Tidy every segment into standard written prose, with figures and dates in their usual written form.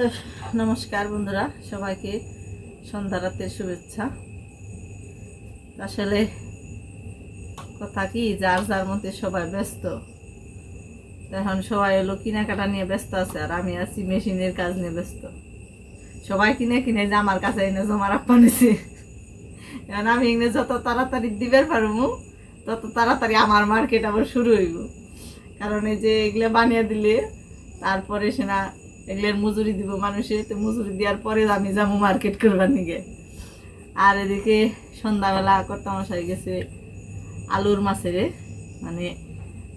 তো নমস্কার বন্ধুরা, সবাইকে সন্ধ্যা রাতের শুভেচ্ছা। আসলে কথা কি, যার যার মধ্যে সবাই ব্যস্ত। এখন সবাই হলো কেনাকাটা নিয়ে ব্যস্ত আছে, আর আমি আছি মেশিনের কাজ নিয়ে ব্যস্ত। সবাই কিনে কিনে যে আমার কাছে এনে জমা রাখা নিছি। এখন আমি এনে যত তাড়াতাড়ি দিবের পারবো তত তাড়াতাড়ি আমার মার্কেট আবার শুরু হইব। কারণ এই যে এগুলো বানিয়ে দিলে তারপরে সেনা এগুলোর মজুরি দিব মানুষে, তো মজুরি দেওয়ার পরে আমি যাবো মার্কেট করবার নিগে। আর এদিকে সন্ধ্যাবেলা কর্তামশাই গেছে আলুর মাছের মানে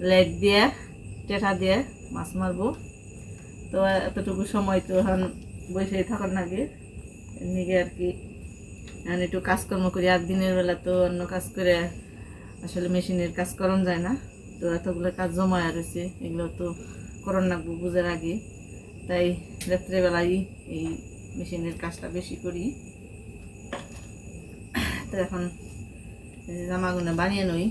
লেট দিয়ে টেটা দিয়ে মাছ মারবো। তো এতটুকু সময় তো এখন বসে থাকার নাগে নিগে আর কি। এখন একটু কাজকর্ম করি, আর দিনের বেলা তো অন্য কাজ করে আসলে মেশিনের কাজ করন যায় না। তো এতগুলো কাজ জমায়া রয়েছে, এগুলো তো করন লাগবো বুঝার আগে। তাই রাত্রেবেলাই এই মেশিনের কাজটা বেশি করি। তো এখন জামাগুলো বানিয়ে নই।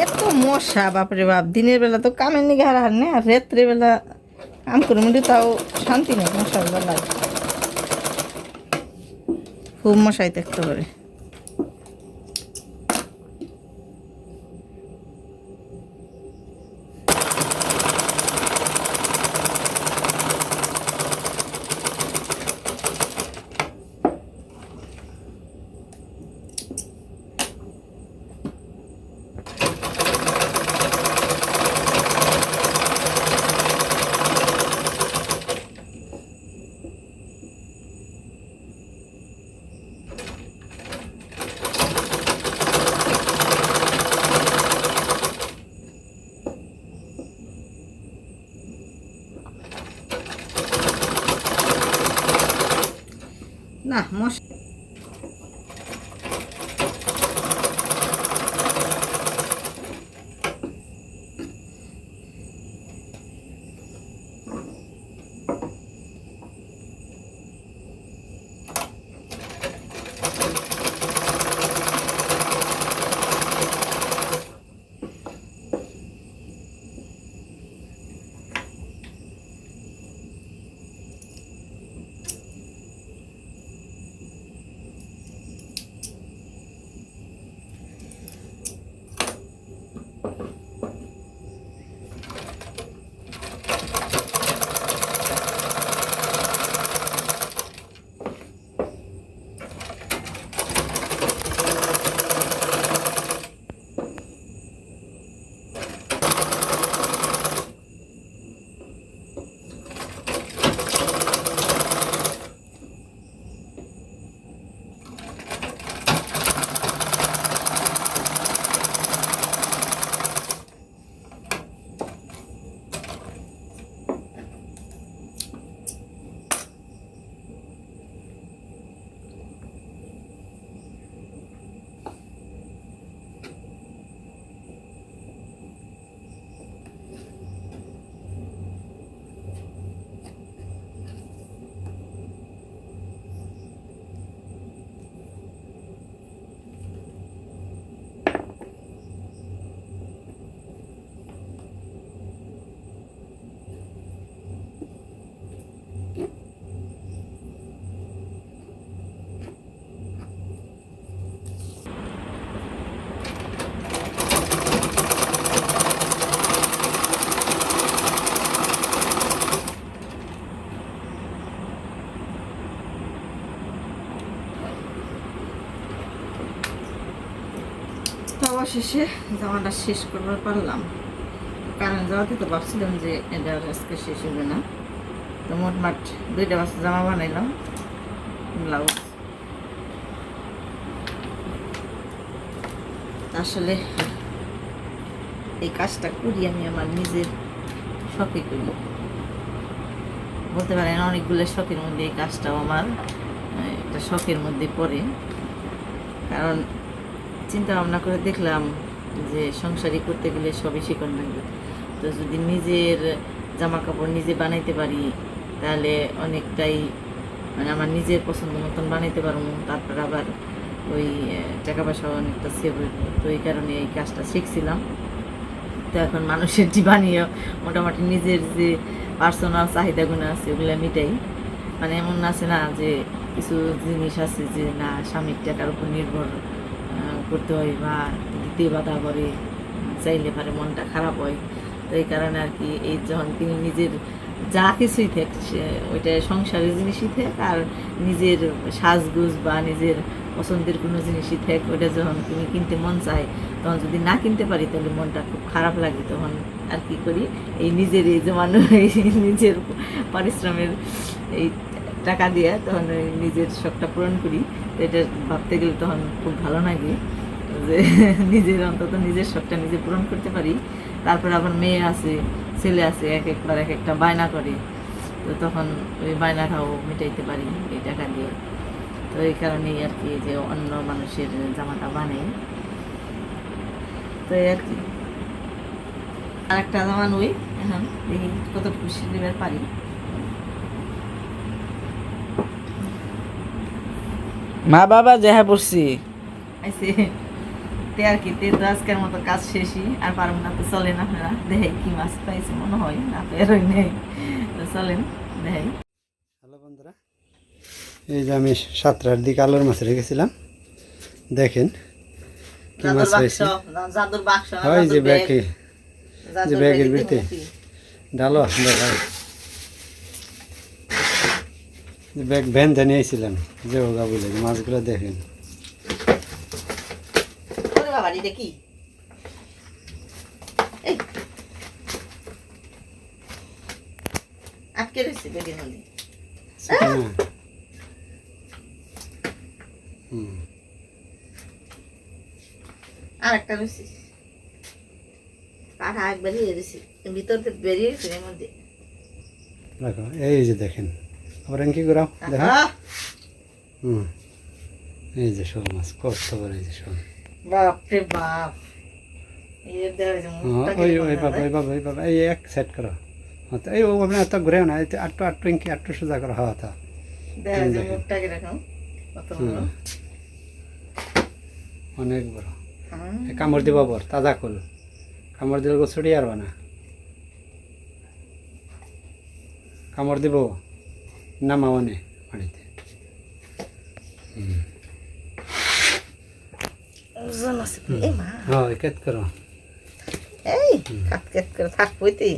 এত মশা, বাপরে বাপ! দিনের বেলা তো কামের নিগে হার নেই, আর রাত্রে বেলা কাম করে মধ্যে তাও শান্তি নেই। মশার বেলায় খুব মশাই দেখতে পারে। না মশা অবশেষে জামাটা শেষ করবার পারলাম। কারণ যাওয়াতে তো ভাবছিলাম যে এটা আজকে শেষ হবে না, তো মোটমাট 2টা বাচ্চা জামা বানাইলাম, ব্লাউজ। আসলে এই কাজটা করি আমি আমার নিজের শখে করি, বলতে পারেন অনেকগুলো শখের মধ্যে এই কাজটাও আমার একটা শখের মধ্যে পড়ে। কারণ চিন্তা ভাবনা করে দেখলাম যে সংসারী করতে গেলে সবই শিখন লাগবে। তো যদি নিজের জামা কাপড় নিজে বানাইতে পারি তাহলে অনেকটাই মানে আমার নিজের পছন্দ মতন বানাইতে পারবো, তারপর আবার ওই টাকা পয়সা অনেকটা সেভ হইব। তো এই কারণে এই কাজটা শিখছিলাম। তো এখন মানুষের জীবনীয় মোটামুটি নিজের যে পার্সোনাল চাহিদাগুলো আছে ওগুলো মিটাই। মানে এমন আছে না যে কিছু জিনিস আছে যে না স্বামীর টাকার উপর নির্ভর করতে হয় বা দিতে বাধা করে, চাইলে পারে মনটা খারাপ হয়। তো এই কারণে আর কি এই যখন তিনি নিজের যা কিছুই থাক ওইটা সংসারের জিনিসই থাক আর নিজের সাজগুজ বা নিজের পছন্দের কোনো জিনিসই থাক, ওইটা যখন তুমি কিনতে মন চায় তখন যদি না কিনতে পারি তাহলে মনটা খুব খারাপ লাগে। তখন আর কি করি, এই নিজের এই জমানো এই নিজের পরিশ্রমের এই টাকা দিয়ে তখন ওই নিজের শখটা পূরণ করি। তো এটা ভাবতে গেলে তখন খুব ভালো লাগে যে নিজের অন্তত নিজের শখটা নিজে পূরণ করতে পারি। তারপর আবার মেয়ে আছে, ছেলে আছে, এক একবার এক একটা বায়না করে, তো তখন ওই বায়নাটাও মেটাইতে পারি এই টাকা দিয়ে। তো এই কারণেই আর কি যে অন্য মানুষের জামাটা বানাই। তো এই আর কি আর একটা জামা নই এখন দেখি কতটুকু সিলিবার পারি। মা বাবা যেহা পড়ছি আইসে তে আর কি তে তো আজকের মতো কাজ শেষই, আর পারব না তো চলেন আপনারা দেখাই কি মাছ পাইছে মনে হয় না বেরোই নেই, তো চলেন দেখাই। হ্যালো বন্ধুরা, এই যে আমি 7টার দিকে আলোর মাছ রেখেছিলাম, দেখেন কি মাছ পাইছি। জাদুর বাক্স হয় যে ব্যাগে, যে ব্যাগের ভিতরে ডালো দেখাই, যে ব্যাগ ভ্যান জানিয়ে আইছিলাম যে ওগা বলে মাছগুলো দেখেন। বাবা এটা কি আটকে রয়েছে বেগের মধ্যে। আর একটা রয়েছে পাঠা একবার বেরিয়েছে ভিতর থেকে বেরিয়েছে এর মধ্যে। দেখো এই যে দেখেন, আবার কি করাও দেখা। এই যে শোল মাছ কত বড়, এই যে শোল, বাপরে বাপ। ওই ওই বাবা ওই বাবা ওই বাবা এই এক সেট করো, এই ও আপনার এত ঘুরেও না, আটটু আটটু ইঞ্কি আটটু সোজা করো। হওয়া তা অনেক বড়, কামড় দিব বর তাজা কল, কামড় দিলে ছড়িয়ে আরবা না, কামড় দিব নামা অনে বাড়িতে। হ্যাঁ কেত করো, এই কাট কেট করে থাকবই তুই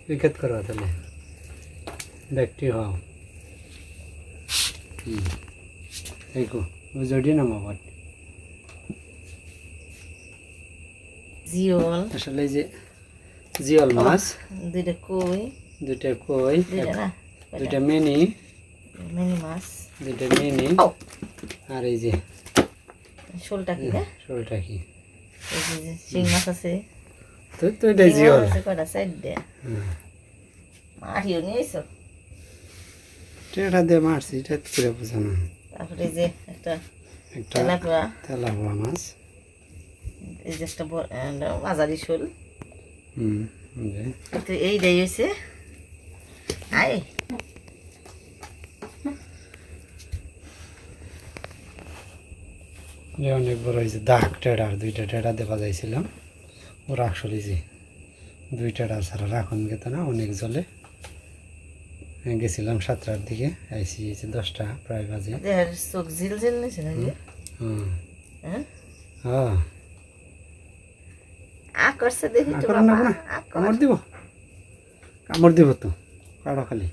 উইকেট করো তাহলে ব্যাগটি হও। এই কো ওই জড়িয়ে নামাবার জিওল, আসলে এই যে জিওল মাছ, দুইটা কই, দুইটা কই, দুইটা মিনি মিনি মাছ, দুইটা মিনি, আর এই যে শোলটা কি রে, শোলটা কি, এই যে শিং মাছ আছে, তো তো এটা জিওল কয়টা সাইড দে মাটিও নিয়েছো, এটা দিয়ে মারছি, এটা করে বোঝানো। তারপরে এই যে একটা একটা তেলাপিয়া, তেলাপিয়া মাছ, এই যে একটা মাঝারি শোল। তো এই দেই হয়েছে আয় অনেক বড় হয়েছে দাগ টেডার, দুইটা টেডা দেখা যাইছিলাম ওরা আসলে যে দুই টেডা ছাড়া রাখুন গেত না, অনেক জলে গেছিলাম 7টার দিকে, আইসি 10টা প্রায় বাজে। চোখ ঝিল ঝিল নিয়েছে নাকি? হ্যাঁ করছে দেখি তো না, কামড় দিব, কামড় দিব তো, কাড়ো খালি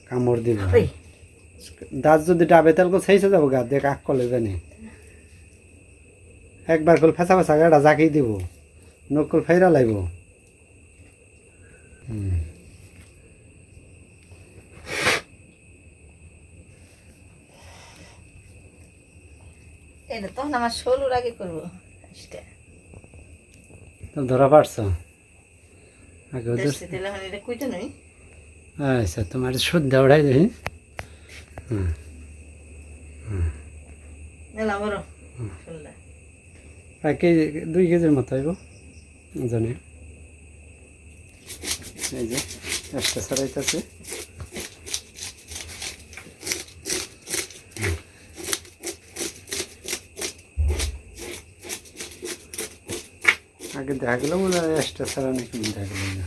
কামড় দিব, দাঁত যদি ডাবে তাহলে সেইসে যাবো গা, দেখ আক কলে জানি একবার কল ফেঁচা ফেঁচা গাড়া জাকিয়ে দিব, নকল ফাইরা লাইব এটা তখন আমার ষোলোর আগে করবো তো ধরা পারছ আগে ওদের দিলে এটা কুইতে নই আচ্ছা তোমার শুদ্ধ উড়াই দেখি মেলা বড় শুনলে প্রায় কেজি 2 কেজির মতো হইব জানি এই যে একটা ছাড়াইতেছে আগে দেখা গেল মনে হয় একটা ছাড়া নাকি দেখা গেল না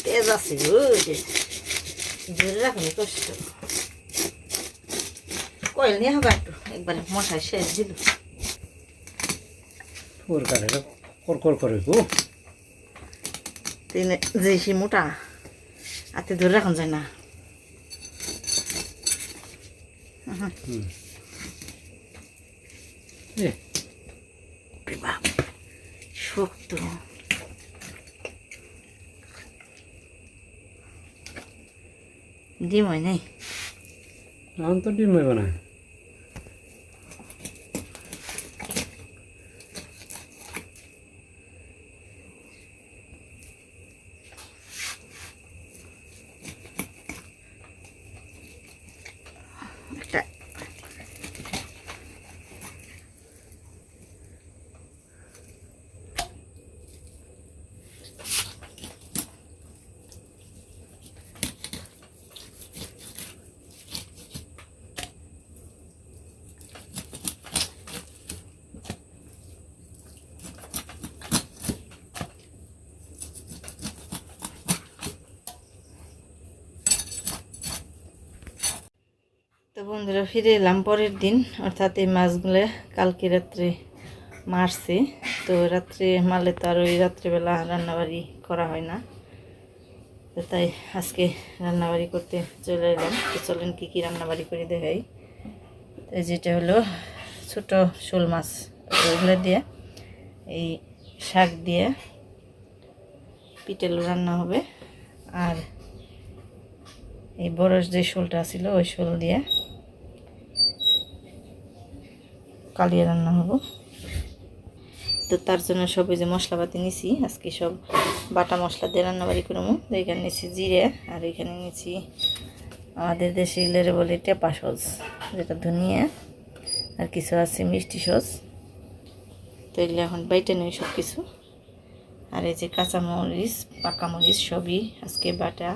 তেজ আছে বুঝে ধরে রাখুন কষ্ট কয়েল নিয়ে হবে একটু একবারে মশাই শেষ দিল ওর কারে কর করে গো তিনে যে সে মোটা হাতে ধরে রাখুন যায় না এ শক্ত ডিম হয় নাই এখন তো ডিম হইব না একটা তো বন্ধুরা ফিরে এলাম পরের দিন অর্থাৎ এই মাছগুলো কালকে রাত্রে মারছে তো রাত্রে মারলে তো আর ওই রাত্রেবেলা রান্নাবাড়ি করা হয় না তো তাই আজকে রান্নাবাড়ি করতে চলে এলাম তো চলেন কী কী রান্নাবাড়ি করে দেখাই তো যেটা হলো ছোট শোল মাছ ওইগুলো দিয়ে এই শাক দিয়ে পিটেল রান্না হবে আর এই বড় যে শোলটা ছিল ওই শোল দিয়ে কালিয়া রান্না হবো তো তার জন্য সব ওই যে মশলাপাতি নিছি আজকে সব বাটা মশলা দিয়ে রান্নাবাড়ি করবো তো এখানে নিচ্ছি জিরে আর এখানে নিচ্ছি আমাদের দেশে ইলেরে বলে টেপা সস যেটা ধনিয়া আর কিছু আছে মিষ্টি সস তো এগুলো এখন বাইটে নেই সব কিছু আর এই যে কাঁচামরিচ পাকামরিচ সবই আজকে বাটা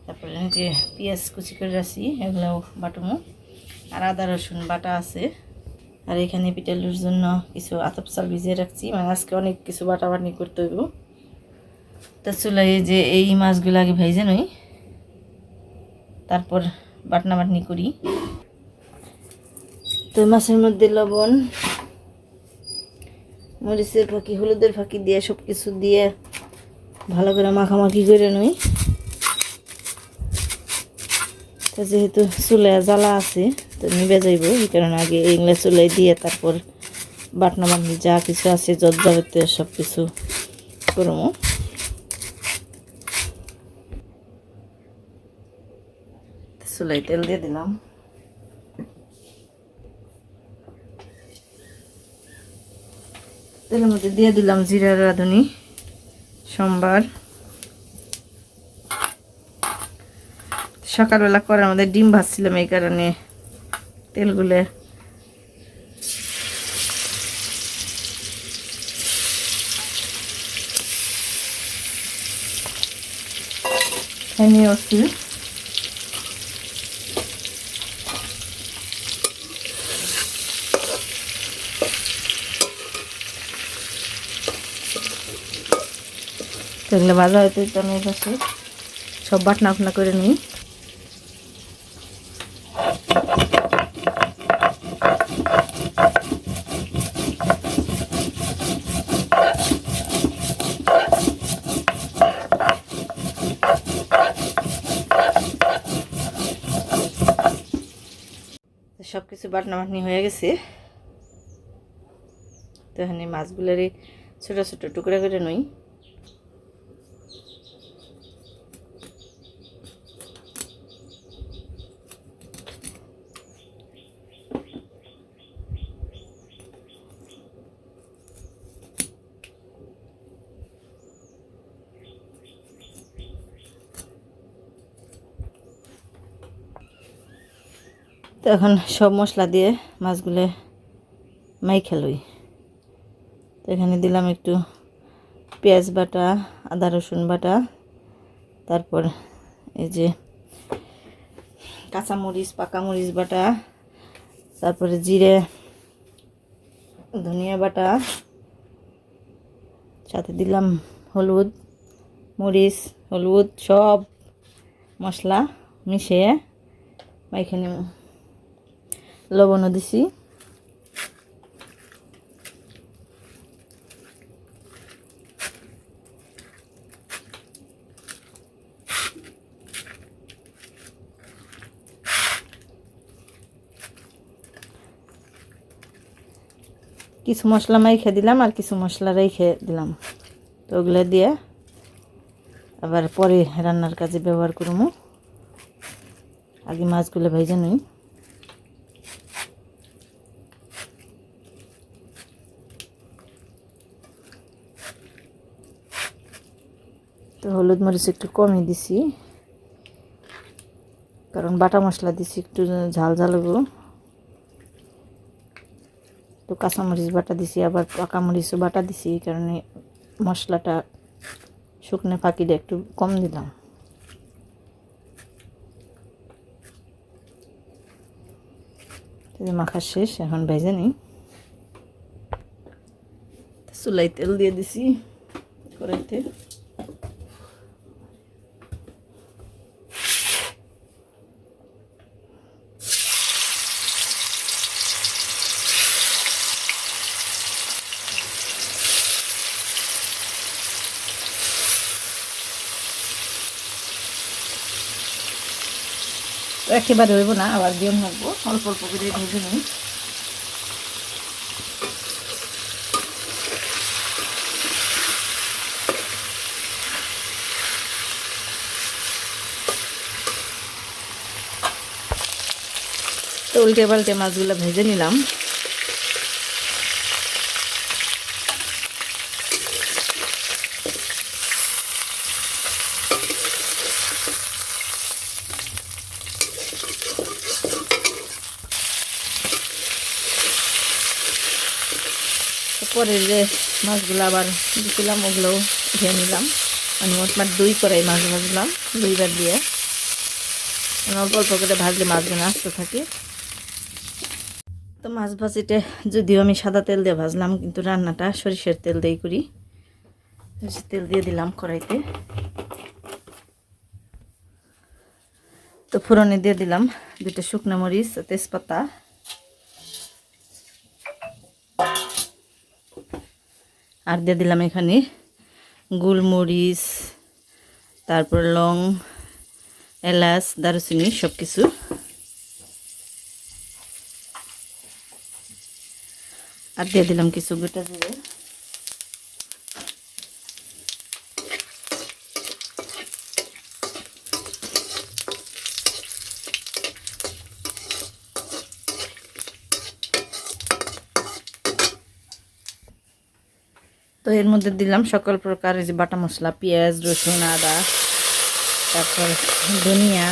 তারপরে যে পেঁয়াজ কুচি করে রাখছি এগুলোও বাটুমো আর আদা রসুন বাটা আছে আর এখানে পিঠালুর জন্য কিছু আতপ চাল ভিজিয়ে রাখছি মানে আজকে অনেক কিছু বাটাবাটি করতে হইব তা চুলাই যে এই মাছগুলো আগে ভেজে নই তারপর বাটনা বাটনি করি তো মাছের মধ্যে লবণ মরিচের ফাঁকি হলুদের ফাঁকি দিয়ে সব কিছু দিয়ে ভালো করে মাখামাখি করে নই তো যেহেতু চুলে জ্বালা আছে তো নিবে যাইব এই কারণে আগে এইগুলো চুলাই দিয়ে তারপর বাটনা বাটনি যা কিছু আছে যত যাবতীয় সব কিছু করবো চুলাই তেল দিয়ে দিলাম তেলের মধ্যে দিয়ে দিলাম জিরা রাঁধুনি সোমবার সকালবেলা করে আমাদের ডিম ভাজছিলাম এই কারণে তেলগুলো এনে আসছি এগুলো ভাজা হইতে তো আমি পাশে সব বাটনা আপনা করে নিই সব কিছু বাটনা বাটনি হয়ে গেছে তো এখানে মাছগুলোরই ছোট ছোট টুকরা করে নই। তো এখন সব মশলা দিয়ে মাছগুলো মাইখা লই। তো এখানে দিলাম একটু পেঁয়াজ বাটা, আদা রসুন বাটা, তারপর এই যে কাঁচামরিচ, পাকা মরিচ বাটা, তারপরে জিরে ধনিয়া বাটা, সাথে দিলাম হলুদ, মরিচ, হলুদ সব মশলা মিশিয়ে মাইখা নেব। লবণও দিছি। কিছু মশলা মাইখে দিলাম আর কিছু মশলা রেখে দিলাম। তো ওগুলো দিয়ে আবার পরে রান্নার কাজে ব্যবহার করবো। আগে মাছগুলো ভেজে নিই। তো হলুদ মরিচ একটু কমই দিছি, কারণ বাটা মশলা দিছি একটু ঝাল ঝাল হবো। তো কাঁচামরিচ বাটা দিছি, আবার পাকা মরিচও বাটা দিছি, এই কারণে মশলাটা শুকনো ফাঁকিটা একটু কম দিলাম। মাখা শেষ, এখন ভেজে নিই। চুলাই তেল দিয়ে দিছি কড়াইতে। একেবারে হইব না, আবার দিয়ে থাকবো, অল্প অল্প করে ভেজে নিই। তো উল্টে পাল্টে মাছগুলো ভেজে নিলাম। পরে যে মাছগুলো আবার দিয়েছিলাম ওগুলোও ধুয়ে নিলাম। আমি মোটমাট 2 কড়াই মাছ ভাজলাম, 2বার দিয়ে। অল্প অল্প করে ভাজলে মাছগুলো আস্তে থাকে। তো মাছ ভাজিতে যদিও আমি সাদা তেল দিয়ে ভাজলাম, কিন্তু রান্নাটা সরিষার তেল দিয়েই করি। সরিষার তেল দিয়ে দিলাম কড়াইতে। তো ফোড়নে দিয়ে দিলাম 2টা শুকনো মরিচ, তেজপাতা, আর দিয়ে দিলাম এখানে গোলমরিচ, তারপর লং, এলাচ, দারুচিনি সব কিছু। আর দিয়ে দিলাম কিছু গোটা জিরে। তো এর মধ্যে দিলাম সকল প্রকার যে বাটা মশলা, পেঁয়াজ, রসুন, আদা, তারপর ধনিয়া,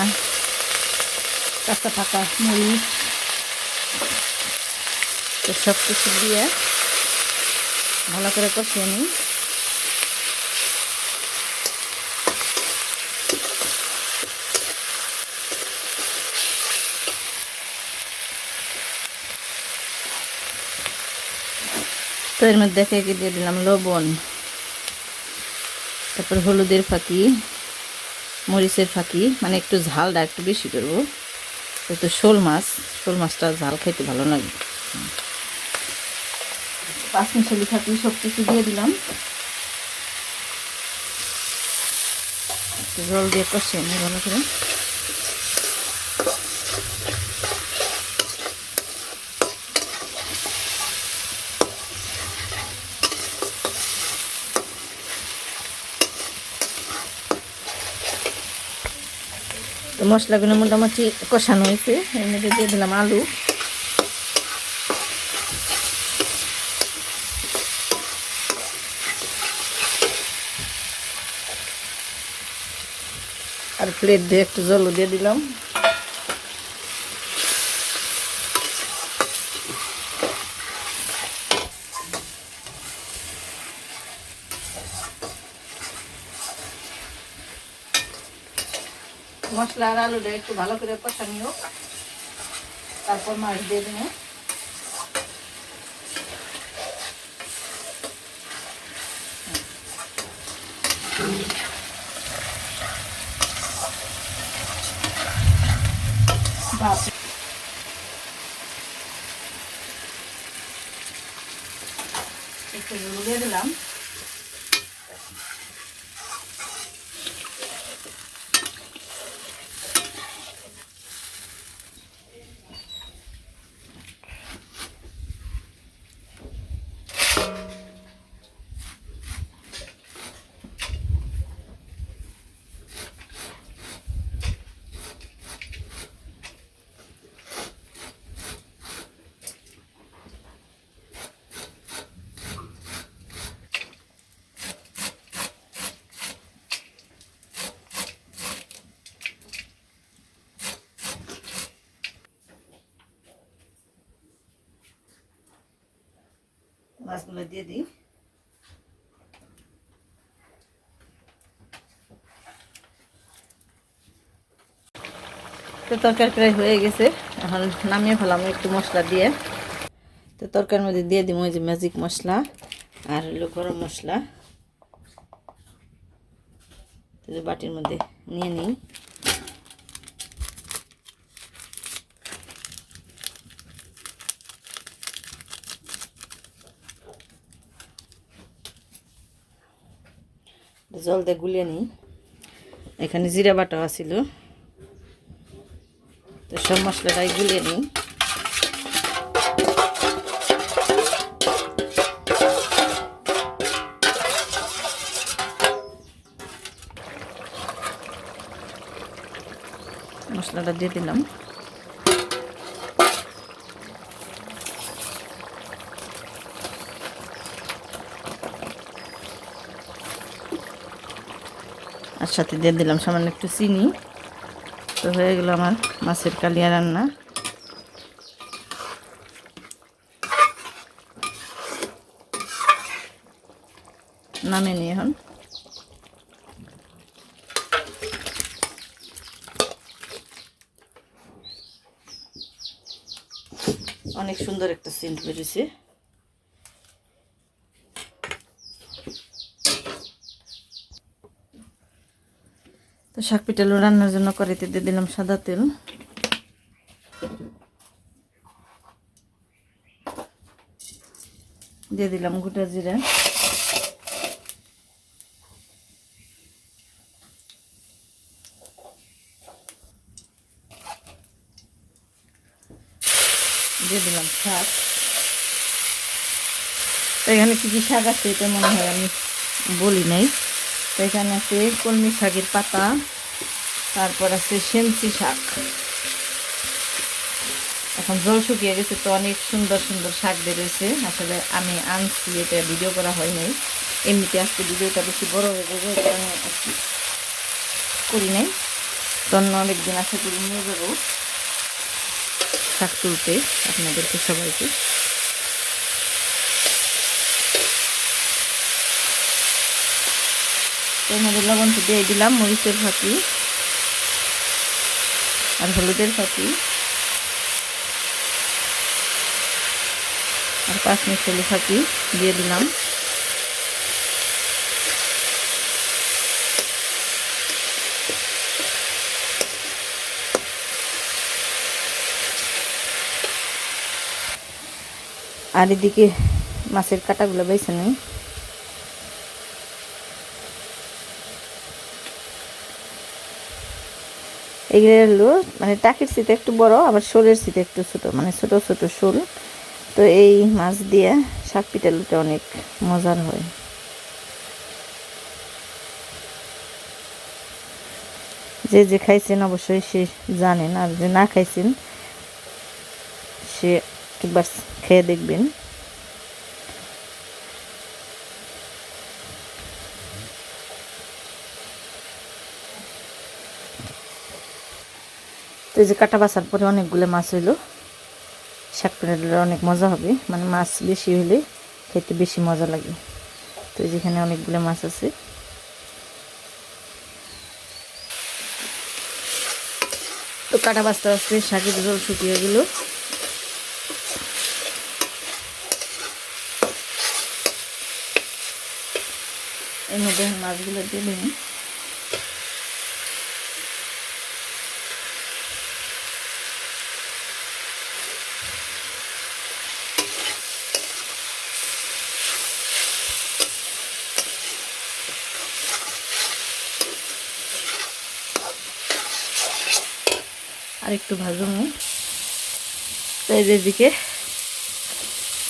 কাঁচা পাকা মরিচ, তো সব কিছু দিয়ে ভালো করে কষিয়ে নিই। তো এর মধ্যে থেকে দিয়ে দিলাম লবণ, তারপর হলুদের ফাঁকি, মরিচের ফাঁকি, মানে একটু ঝালটা একটু বেশি করবো। তো শোল মাছটা ঝাল খাইতে ভালো লাগে। 5 মিশালি ফাঁকি সব কিছু দিয়ে দিলাম। জল দিয়ে কষিয়ে নিই ভালো করে। তো মশলাগুলো মোটামুটি কষানো হয়েছে, এর মধ্যে দিয়ে দিলাম আলু। আর প্লেট দিয়ে একটু জলও দিয়ে দিলাম। মশলা আর আলুটা একটু ভালো করে কষানিও, তারপর মাছ দিয়ে দেবো। একটু দিয়ে দিলাম। মাছগুলো দিয়ে দিই। তো তরকারি প্রায় হয়ে গেছে, এখন নামিয়ে ফেলাম একটু মশলা দিয়ে। তো তরকারির মধ্যে দিয়ে দিব ওই যে ম্যাজিক মশলা আর হলো গরম মশলা। তো বাটির মধ্যে নিয়ে নিই। জল দিয়ে গুলিয়ে নিই। এখানে জিরা বাটাও আছিল, তো সব মশলাটাই গুলিয়ে নিই। মশলাটা দিয়ে দিলাম। আর সাথে দিয়ে দিলাম সামান্য একটু চিনি। তো হয়ে গেল আমার মাছের কালিয়া রান্না। নামে নিয়ে এখন অনেক সুন্দর একটা সেন্ট বেরিয়েছে। তো শাক পিঠালু রান্নার জন্য কড়াইতে দিয়ে দিলাম সাদা তেল। দিয়ে দিলাম গোটা জিরা। দিয়ে দিলাম শাক। তো এখানে কী কী শাক আছে এটা মনে হয় আমি বলি নাই। তো এখানে আছে কলমি শাকের পাতা, তারপর আছে সেমসি শাক। এখন জল শুকিয়ে গেছে, তো অনেক সুন্দর সুন্দর শাক বেরোয়েছে। আসলে আমি আনছি, এটা ভিডিও করা হয় নাই, এমনিতে আজকে ভিডিওটা বেশি বড় হয়ে যাবে, এটা আমি করি নাই। তো অন্য অনেকদিন আশা করি নিয়ে যাবো শাক তুলতে আপনাদেরকে সবাইকে। তো এর মধ্যে লবণ দিয়ে দিলাম, মরিচের ফাঁকি আর হলুদের ফাঁকি আর 5 মিশালি ফাঁকি দিয়ে দিলাম। আর এদিকে মাছের কাঁটাগুলো বেছে নেই। এগুলো হলো মানে টাকির শীতে একটু বড়, আবার শোলের শীতে একটু ছোট, মানে ছোট ছোট শোল। তো এই মাছ দিয়ে শাক পিঠালুটা অনেক মজার হয়। যে যে খাইছেন অবশ্যই সে জানেন, আর যে না খাইছেন সে একবার খেয়ে দেখবেন। তো এই যে কাটা বাছার পরে অনেকগুলো মাছ হইলো, শাক পিঠাটা অনেক মজা হবে, মানে মাছ বেশি হলে খেতে বেশি মজা লাগে। তো যেখানে অনেকগুলো মাছ আছে, তো কাটা বাছতে বাছতে শাকের জল শুকিয়ে গেল। এর মধ্যে মাছগুলো দিয়ে দিন। আর একটু ভাজবো। তো এদিকে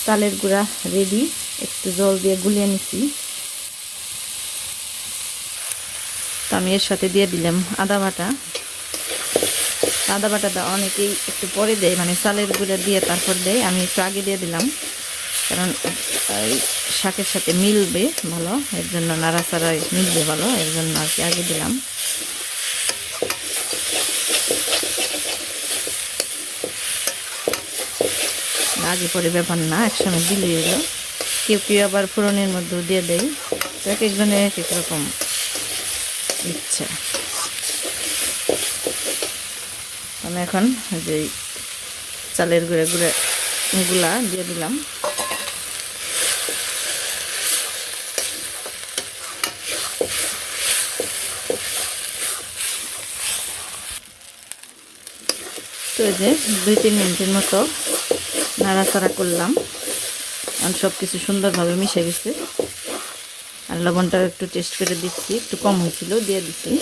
চালের গুঁড়া রেডি, একটু জল দিয়ে গুলিয়ে নিচ্ছি। তো আমি এর সাথে দিয়ে দিলাম আদা বাটা। আদা বাটাটা অনেকেই একটু পরে দেয়, মানে চালের গুঁড়া দিয়ে তারপর দেয়, আমি একটু আগে দিয়ে দিলাম, কারণ শাকের সাথে মিলবে ভালো, এর জন্য নাড়াচাড়ায় মিলবে ভালো, এর জন্য আর কি আগে দিলাম। আগে পরে ব্যাপার না, একসঙ্গে দিলেই এলো। কেউ কেউ আবার ফোড়নের মধ্যেও দিয়ে দেয়, তো এক একজনের এক এক রকম ইচ্ছা। আমি এখন যে চালের গুঁড়া দিয়ে দিলাম। তো এই যে 2-3 মিনিটের মতো নাড়াচাড়া করলাম, আর সব কিছু সুন্দরভাবে মিশে গেছে। আর লবণটা একটু টেস্ট করে দিচ্ছি, একটু কম হয়েছিল, দিয়ে দিচ্ছি।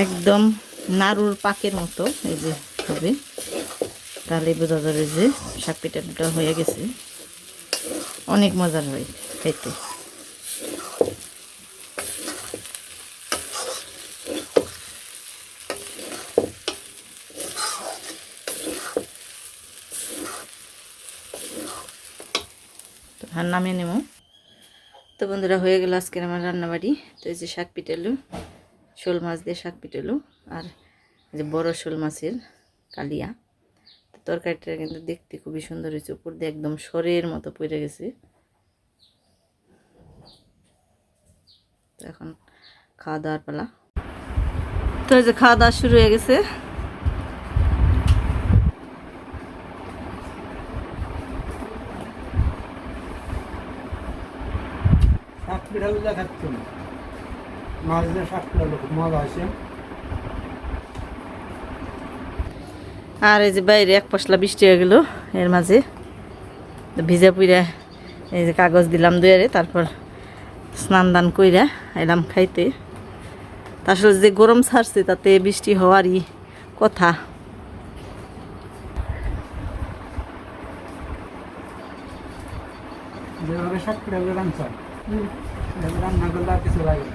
একদম নাড়ুর পাকের মতো এই যে হবে, তাহলে বোঝা যাবে যে শাক পিঠাটা হয়ে গেছে। অনেক মজার হয় খাইতে। তো নামিয়ে নেব। তো বন্ধুরা, হয়ে গেল আজকের আমার রান্নাবাড়ি। তো এই যে শাক পিঠালু, শোল মাছ দিয়ে শাক পিঠালু, আর যে বড় শোল মাছের কালিয়া। তো তরকারিটা কিন্তু দেখতে খুবই সুন্দর হয়েছে, উপর দিয়ে একদম সরের মতো পড়ে গেছে। তো এখন খাওয়া দাওয়ার পালা। তো এই যে খাওয়া দাওয়া শুরু হয়ে গেছে। শাক পিঠাগুলো দেখাচ্ছি, মাছ দিয়ে শাক পিঠাগুলো খুব মজা হয়েছে। আর এই যে বাইরে এক পশলা বৃষ্টি হয়ে গেল, এর মাঝে ভিজা পুইরা এই যে কাগজ দিলাম দুয়ারে, তারপর স্নান দান কইরা এলাম খাইতে। তা আসলে যে গরম ছাড়ছে তাতে বৃষ্টি হওয়ারই কথা। যেভাবে শাক পিঠাগুলো রান্না রান্না করলে আর কিছু লাগে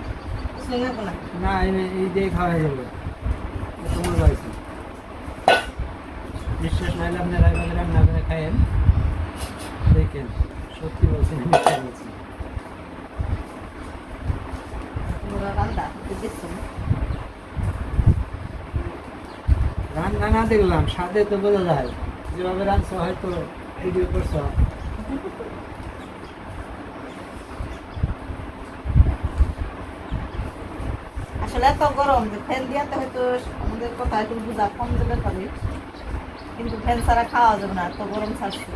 না, এই দিয়ে খাওয়া হয়ে যাবে, এত মজা হয়েছে। বিশ্বাস নাহলে আপনারা এভাবে রান্না করে খায়েন, দেখেন সত্যি বলছেন, মিথ্যা বলছেন। রান্না না দেখলাম, স্বাদে তো বোঝা যায়, যেভাবে রাঁধছো হয়তো ভিডিও করছো। আসলে এত গরম যে ফ্যান দিয়াতে হয়তো আমাদের কথা একটু বুঝা কম যাবে পারে, কিন্তু ফ্যান ছাড়া খাওয়া যাবে না, এত গরম ছাড়ছে।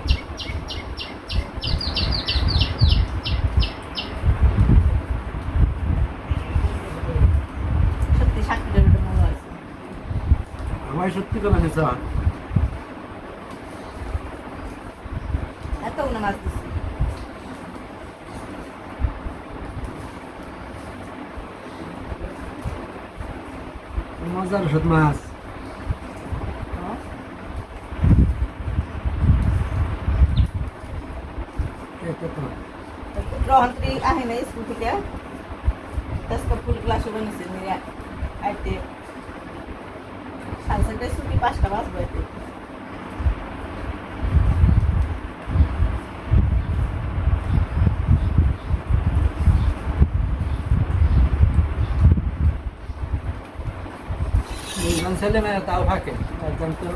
সত্যি শাক পিঠাটা মজা হয়েছে। আমার সত্যি কথা নিছো, এতগুলো মাছ দিচ্ছি। মজার ওষুধ মাছ। গ্রহণটি আহে না স্কুল থেকে আজকে ফুল ক্লাসে বানিয়েছে নিয়ে আইতে 4:30 ছুটি 5টা বাজবে আইতে দুজন ছেলে মেয়ে তাও থাকে, একজন তো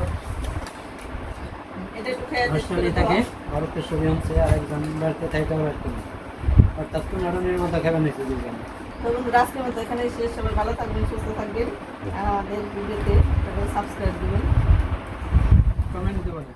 এটা একটু খেয়ে হোস্টেলে থাকে, ভারতের ছবি হচ্ছে, আর একজন বাড়িতে থাকে বাড়িতে না। অর্থাৎ 15 মতো খাবেন হয়েছে দুজন। তো বন্ধুরা আজকের মতো এখানে শেষ। সবাই ভালো থাকবেন, সুস্থ থাকবেন, আর আমাদের ভিডিওতে সাবস্ক্রাইব দিবেন। কমেন্ট দেবো না।